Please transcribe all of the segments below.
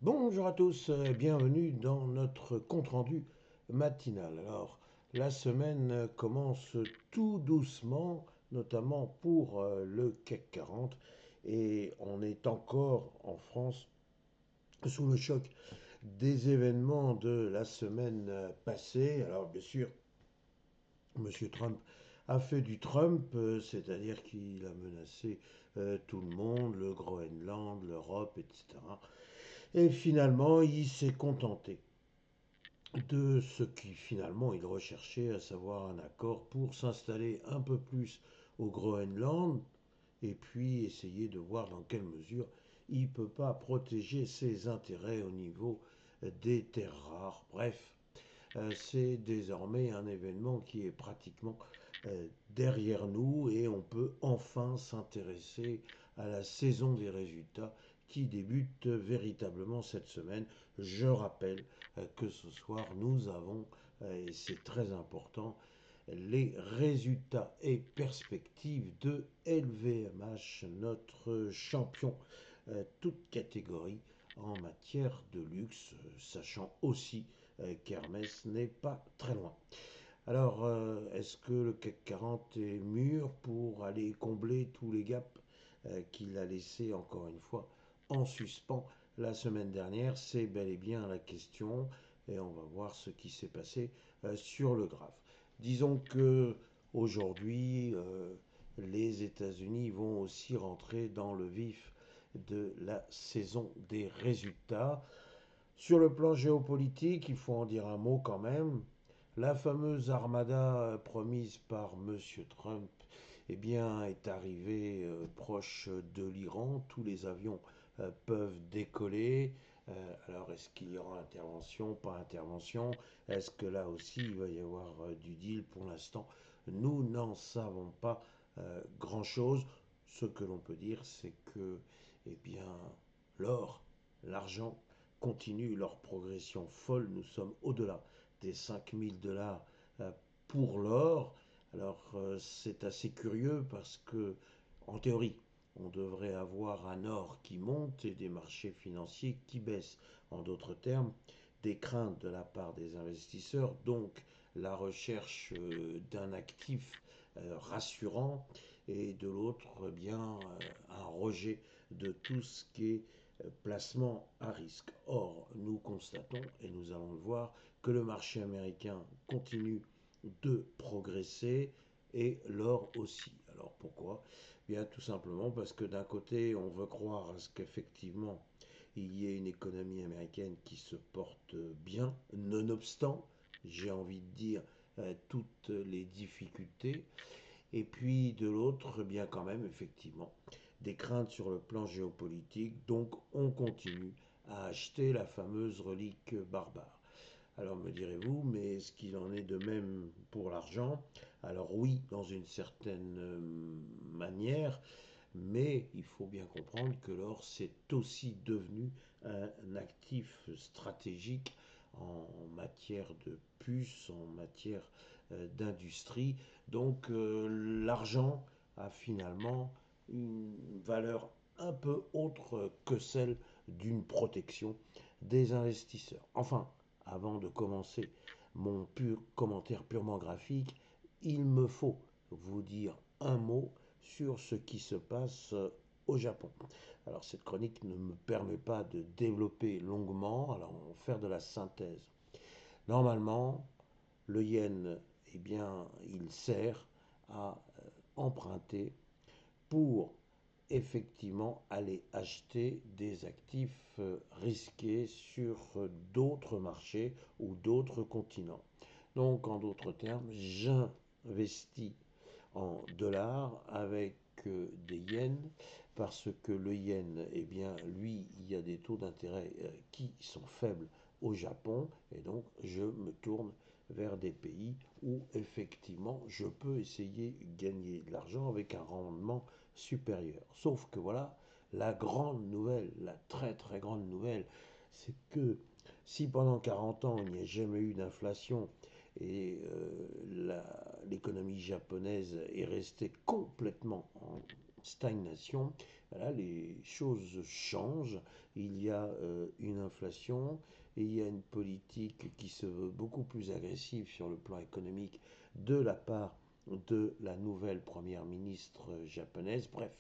Bonjour à tous, bienvenue dans notre compte-rendu matinal. Alors, la semaine commence tout doucement, notamment pour le CAC 40, et on est encore en France sous le choc des événements de la semaine passée. Alors, bien sûr, Monsieur Trump a fait du Trump, c'est-à-dire qu'il a menacé tout le monde, le Groenland, l'Europe, etc. Et finalement, il s'est contenté de ce qui finalement il recherchait, à savoir un accord pour s'installer un peu plus au Groenland et puis essayer de voir dans quelle mesure il ne peut pas protéger ses intérêts au niveau des terres rares. Bref, c'est désormais un événement qui est pratiquement derrière nous et on peut enfin s'intéresser à la saison des résultats qui débute véritablement cette semaine. Je rappelle que ce soir nous avons, et c'est très important, les résultats et perspectives de LVMH, notre champion, toute catégorie en matière de luxe, sachant aussi qu'Hermès n'est pas très loin. Alors, est-ce que le CAC 40 est mûr pour aller combler tous les gaps qu'il a laissés encore une fois en suspens la semaine dernière? C'est bel et bien la question et on va voir ce qui s'est passé sur le graphe. Disons que aujourd'hui, les États-Unis vont aussi rentrer dans le vif de la saison des résultats. Sur le plan géopolitique, il faut en dire un mot quand même. La fameuse armada promise par Monsieur Trump eh bien, est arrivée proche de l'Iran. Tous les avions peuvent décoller. Alors, est-ce qu'il y aura intervention, pas intervention? Est-ce que là aussi, il va y avoir du deal? Pour l'instant, nous n'en savons pas grand-chose. Ce que l'on peut dire, c'est que eh bien, l'or, l'argent continuent leur progression folle. Nous sommes au-delà des 5 000 $ pour l'or. Alors c'est assez curieux parce que, en théorie, on devrait avoir un or qui monte et des marchés financiers qui baissent. En d'autres termes, des craintes de la part des investisseurs, donc la recherche d'un actif rassurant, et de l'autre, eh bien, un rejet de tout ce qui est placement à risque. Or, nous constatons, et nous allons le voir, que le marché américain continue de progresser et l'or aussi. Alors pourquoi? Bien tout simplement parce que d'un côté, on veut croire à ce qu'effectivement il y ait une économie américaine qui se porte bien, nonobstant, j'ai envie de dire, toutes les difficultés. Et puis de l'autre, bien quand même, effectivement, des craintes sur le plan géopolitique. Donc on continue à acheter la fameuse relique barbare. Alors me direz-vous, mais est-ce qu'il en est de même pour l'argent? Alors oui, dans une certaine manière, mais il faut bien comprendre que l'or c'est aussi devenu un actif stratégique en matière de puces, en matière d'industrie. Donc l'argent a finalement une valeur un peu autre que celle d'une protection des investisseurs. Enfin, avant de commencer mon commentaire purement graphique, il me faut vous dire un mot sur ce qui se passe au Japon. Alors cette chronique ne me permet pas de développer longuement, alors on va faire de la synthèse. Normalement, le yen, eh bien, il sert à emprunter pour effectivement aller acheter des actifs risqués sur d'autres marchés ou d'autres continents. Donc en d'autres termes, j'investis en dollars avec des yens parce que le yen, eh bien, lui, il y a des taux d'intérêt qui sont faibles au Japon et donc je me tourne vers des pays où effectivement je peux essayer de gagner de l'argent avec un rendement supérieur. Sauf que voilà, la grande nouvelle, la très très grande nouvelle, c'est que si pendant 40 ans il n'y a jamais eu d'inflation et l'économie japonaise est restée complètement stagnation. Voilà, les choses changent. Il y a une inflation et il y a une politique qui se veut beaucoup plus agressive sur le plan économique de la part de la nouvelle première ministre japonaise. Bref,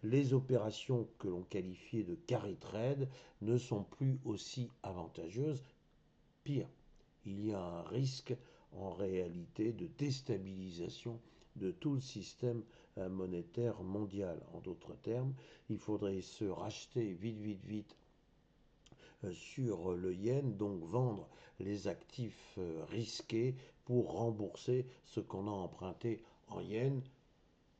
les opérations que l'on qualifiait de carry trade ne sont plus aussi avantageuses. Pire, il y a un risque en réalité de déstabilisation de tout le système monétaire mondial. En d'autres termes, il faudrait se racheter vite, vite, vite sur le yen, donc vendre les actifs risqués pour rembourser ce qu'on a emprunté en yens.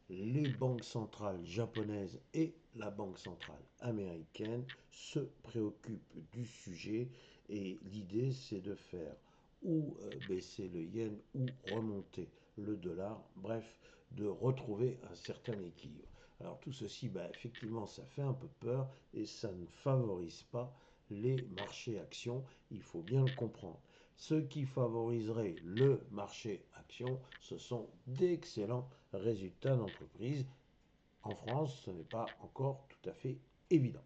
Les banques centrales japonaises et la banque centrale américaine se préoccupent du sujet et l'idée c'est de faire ou baisser le yen ou remonter le dollar, bref, de retrouver un certain équilibre. Alors tout ceci, effectivement, ça fait un peu peur et ça ne favorise pas les marchés actions, il faut bien le comprendre. Ce qui favoriserait le marché action, ce sont d'excellents résultats d'entreprise. En France, ce n'est pas encore tout à fait évident.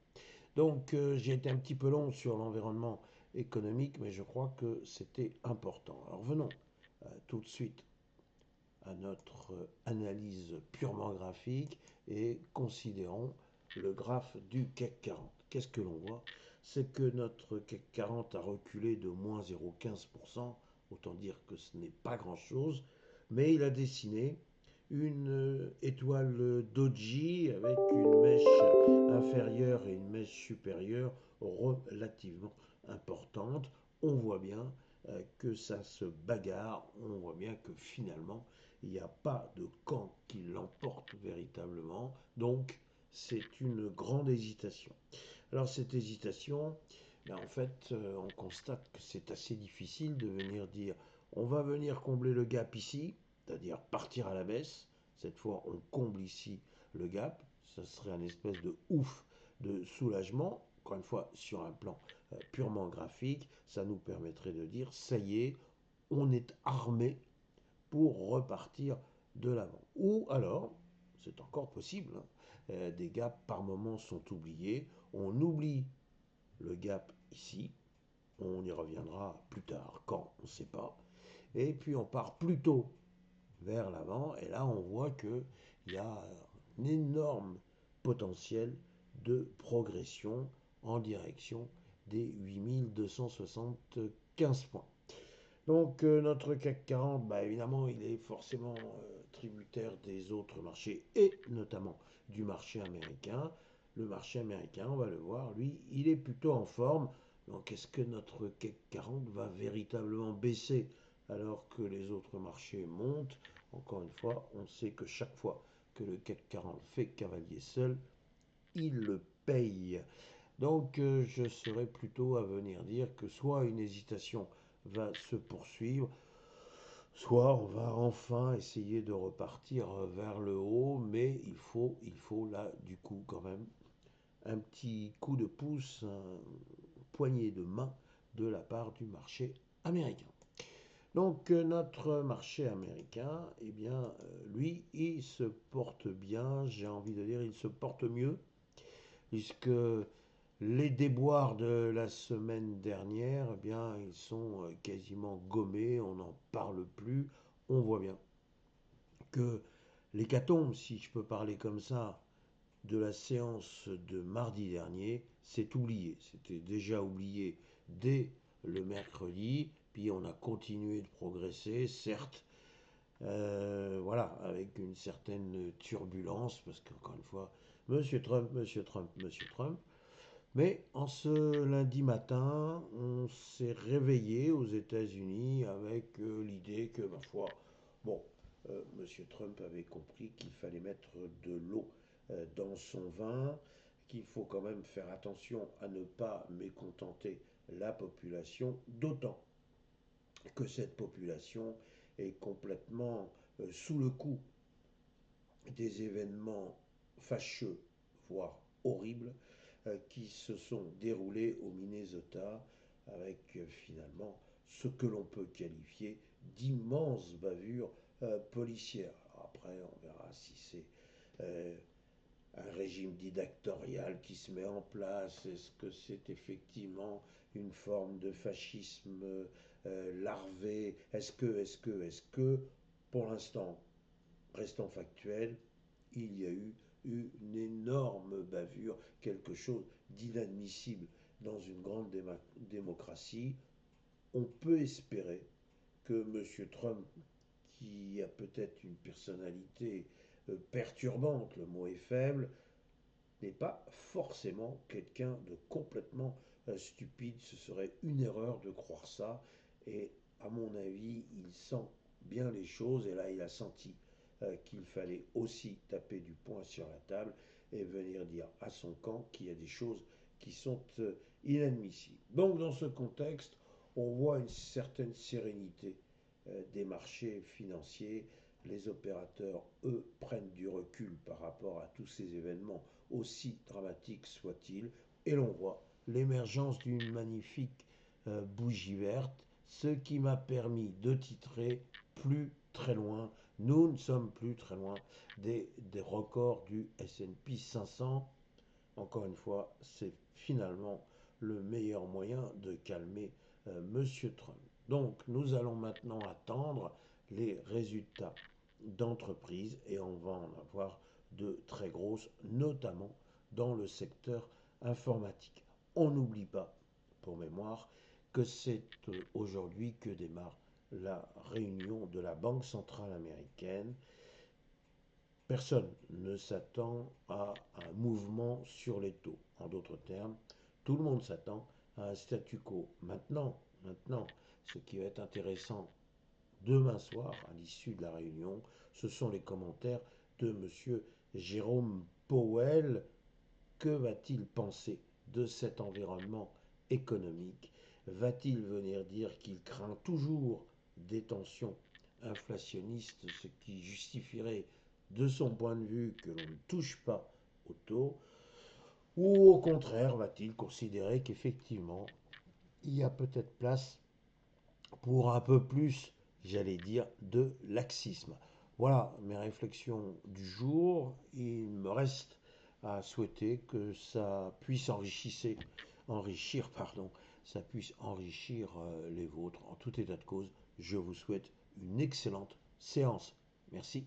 Donc j'ai été un petit peu long sur l'environnement économique, mais je crois que c'était important. Alors venons tout de suite à notre analyse purement graphique et considérons le graphe du CAC 40. Qu'est-ce que l'on voit? C'est que notre CAC 40 a reculé de moins 0,15%, autant dire que ce n'est pas grand-chose, mais il a dessiné une étoile doji avec une mèche inférieure et une mèche supérieure relativement importante. On voit bien que ça se bagarre, on voit bien que finalement il n'y a pas de camp qui l'emporte véritablement, donc c'est une grande hésitation. Alors cette hésitation, en fait, on constate que c'est assez difficile de venir dire on va venir combler le gap ici, c'est-à-dire partir à la baisse. Cette fois, on comble ici le gap. Ça serait un espèce de ouf de soulagement. Encore une fois, sur un plan purement graphique, ça nous permettrait de dire ça y est, on est armé pour repartir de l'avant. Ou alors, c'est encore possible, des gaps par moment sont oubliés. On oublie le gap ici, on y reviendra plus tard, quand, on ne sait pas. Et puis on part plutôt vers l'avant, et là on voit qu'il y a un énorme potentiel de progression en direction des 8275 points. Donc notre CAC 40, évidemment, il est forcément tributaire des autres marchés et notamment du marché américain. Le marché américain, on va le voir, lui, il est plutôt en forme. Donc est-ce que notre CAC 40 va véritablement baisser alors que les autres marchés montent? Encore une fois, on sait que chaque fois que le CAC 40 fait cavalier seul, il le paye. Donc je serais plutôt à venir dire que soit une hésitation va se poursuivre, soit on va enfin essayer de repartir vers le haut, mais il faut là du coup quand même un petit coup de pouce, une poignée de main de la part du marché américain. Donc notre marché américain, eh bien, lui, il se porte bien, j'ai envie de dire, il se porte mieux, puisque les déboires de la semaine dernière, eh bien, ils sont quasiment gommés, on n'en parle plus. On voit bien que l'hécatombe, si je peux parler comme ça, de la séance de mardi dernier, c'est oublié. C'était déjà oublié dès le mercredi, puis on a continué de progresser, certes, voilà, avec une certaine turbulence, parce qu'encore une fois, Monsieur Trump, Monsieur Trump, Monsieur Trump, mais en ce lundi matin, on s'est réveillé aux États-Unis avec l'idée que, ma foi, bon, M. Trump avait compris qu'il fallait mettre de l'eau dans son vin, qu'il faut quand même faire attention à ne pas mécontenter la population, d'autant que cette population est complètement sous le coup des événements fâcheux, voire horribles, qui se sont déroulés au Minnesota avec finalement ce que l'on peut qualifier d'immenses bavures policières. Alors après, on verra si c'est euh, un régime dictatorial qui se met en place? Est-ce que c'est effectivement une forme de fascisme larvé? Est-ce que, pour l'instant, restons factuels, il y a eu une énorme bavure, quelque chose d'inadmissible dans une grande démocratie. On peut espérer que M. Trump, qui a peut-être une personnalité perturbante, le mot est faible, n'est pas forcément quelqu'un de complètement stupide. Ce serait une erreur de croire ça. Et à mon avis, il sent bien les choses. Et là, il a senti qu'il fallait aussi taper du poing sur la table et venir dire à son camp qu'il y a des choses qui sont inadmissibles. Donc, dans ce contexte, on voit une certaine sérénité des marchés financiers. Les opérateurs, eux, prennent du recul par rapport à tous ces événements, aussi dramatiques soient-ils, et l'on voit l'émergence d'une magnifique bougie verte, ce qui m'a permis de titrer plus très loin. Nous ne sommes plus très loin des records du S&P 500. Encore une fois, c'est finalement le meilleur moyen de calmer Monsieur Trump. Donc, nous allons maintenant attendre les résultats d'entreprises et on va en avoir de très grosses, notamment dans le secteur informatique. On n'oublie pas, pour mémoire, que c'est aujourd'hui que démarre la réunion de la Banque centrale américaine. Personne ne s'attend à un mouvement sur les taux. En d'autres termes, tout le monde s'attend à un statu quo. Maintenant, ce qui va être intéressant demain soir, à l'issue de la réunion, ce sont les commentaires de M. Jérôme Powell. Que va-t-il penser de cet environnement économique? Va-t-il venir dire qu'il craint toujours des tensions inflationnistes, ce qui justifierait de son point de vue que l'on ne touche pas au taux? Ou au contraire, va-t-il considérer qu'effectivement, il y a peut-être place pour un peu plus, j'allais dire, de laxisme? Voilà mes réflexions du jour. Il me reste à souhaiter que ça puisse enrichir, pardon, ça puisse enrichir les vôtres. En tout état de cause, je vous souhaite une excellente séance. Merci.